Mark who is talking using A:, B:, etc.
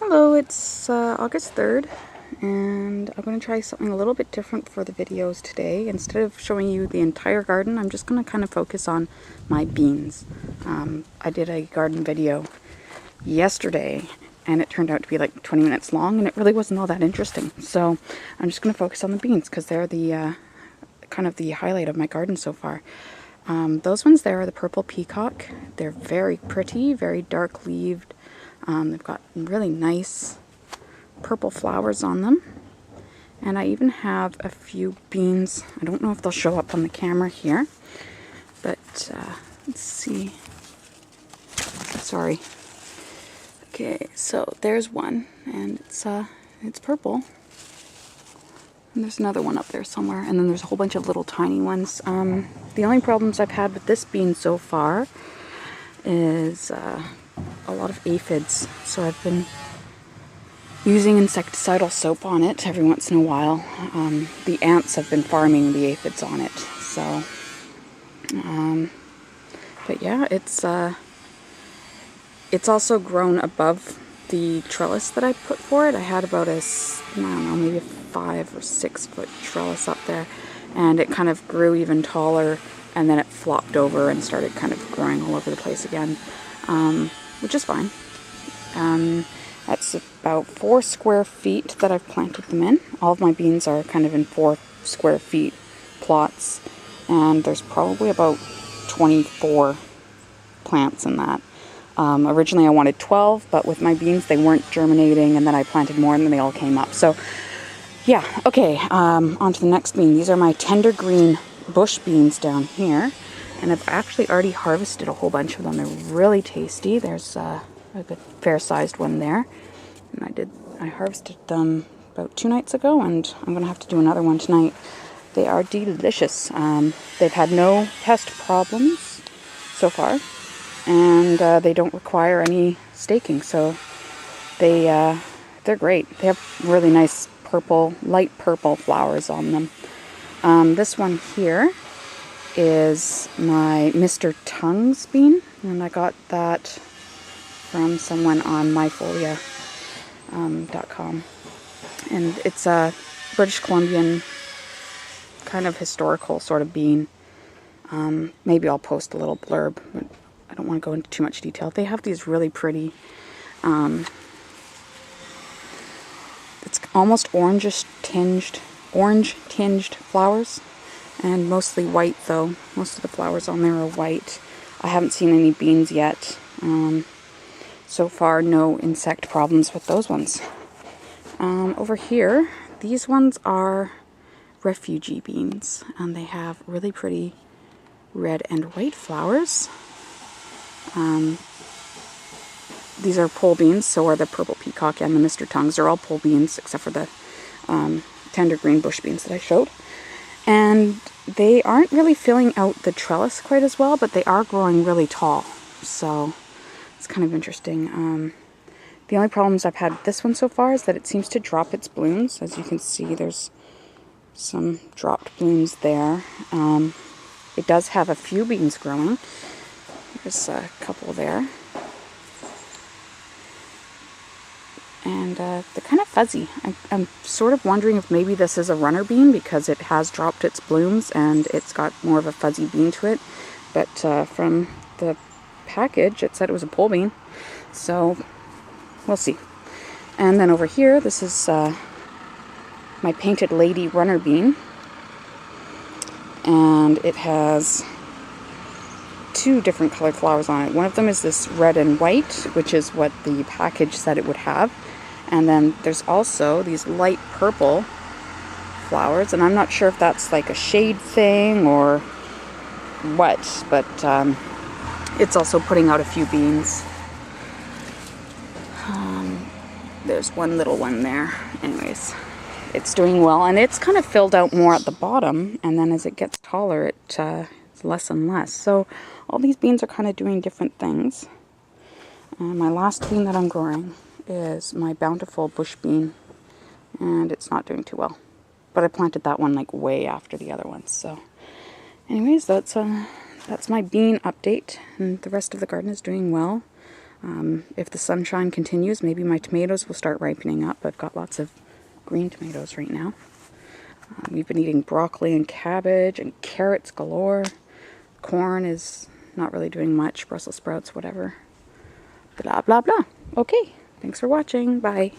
A: Hello, it's August 3rd, and I'm going to try something a little bit different for the videos today. Instead of showing you the entire garden, I'm just going to kind of focus on my beans. I did a garden video yesterday, and it turned out to be like 20 minutes long, and it really wasn't all that interesting. So I'm just going to focus on the beans, because they're the kind of the highlight of my garden so far. Those ones there are the purple peacock. They're very pretty, very dark-leaved. They've got really nice purple flowers on them. And I even have a few beans. I don't know if they'll show up on the camera here, but let's see. Sorry. Okay, so there's one, and it's purple. And there's another one up there somewhere, and then there's a whole bunch of little tiny ones. The only problems I've had with this bean so far is a lot of aphids, so I've been using insecticidal soap on it every once in a while. The ants have been farming the aphids on it, so but yeah, it's also grown above the trellis that I put for it. I had about I don't know, maybe a 5 or 6 foot trellis up there, and it kind of grew even taller, and then it flopped over and started kind of growing all over the place again. Which is fine. That's about 4 square feet that I've planted them in. All of my beans are kind of in 4 square feet plots, and there's probably about 24 plants in that. Originally I wanted 12, but with my beans they weren't germinating, and then I planted more and then they all came up. So yeah, okay, on to the next bean. These are my tendergreen bush beans down here. And I've actually already harvested a whole bunch of them. They're really tasty. There's a good fair-sized one there. And I harvested them about 2 nights ago, and I'm going to have to do another one tonight. They are delicious. They've had no pest problems so far, and they don't require any staking, so they're great. They have really nice purple, light purple flowers on them. This one here is my Mr. Tungs bean, and I got that from someone on myfolia.com. And it's a British Columbian kind of historical sort of bean. Maybe I'll post a little blurb, but I don't want to go into too much detail. They have these really pretty, it's almost orange tinged flowers. And mostly white, though. Most of the flowers on there are white. I haven't seen any beans yet. So far, no insect problems with those ones. Over here, these ones are refugee beans, and they have really pretty red and white flowers. These are pole beans, so are the purple peacock and the Mr. Tungs. They're all pole beans, except for the tender green bush beans that I showed. And they aren't really filling out the trellis quite as well, but they are growing really tall. So it's kind of interesting. The only problems I've had with this one so far is that it seems to drop its blooms. As you can see, there's some dropped blooms there. It does have a few beans growing. There's a couple there. And they're kind of fuzzy. I'm sort of wondering if maybe this is a runner bean, because it has dropped its blooms and it's got more of a fuzzy bean to it. But from the package, it said it was a pole bean. So we'll see. And then over here, this is my Painted Lady runner bean. And it has 2 different colored flowers on it. One of them is this red and white, which is what the package said it would have. And then there's also these light purple flowers, and I'm not sure if that's like a shade thing or what, but it's also putting out a few beans. There's one little one there. Anyways, it's doing well, and it's kind of filled out more at the bottom, and then as it gets taller, it's less and less. So all these beans are kind of doing different things. My last bean that I'm growing is my bountiful bush bean, and it's not doing too well, but I planted that one like way after the other ones. So anyways, that's my bean update, and the rest of the garden is doing well. If the sunshine continues, maybe my tomatoes will start ripening up. I've got lots of green tomatoes right now. We've been eating broccoli and cabbage and carrots galore. Corn is not really doing much. Brussels sprouts, whatever. Blah, blah, blah. Okay. Thanks for watching. Bye.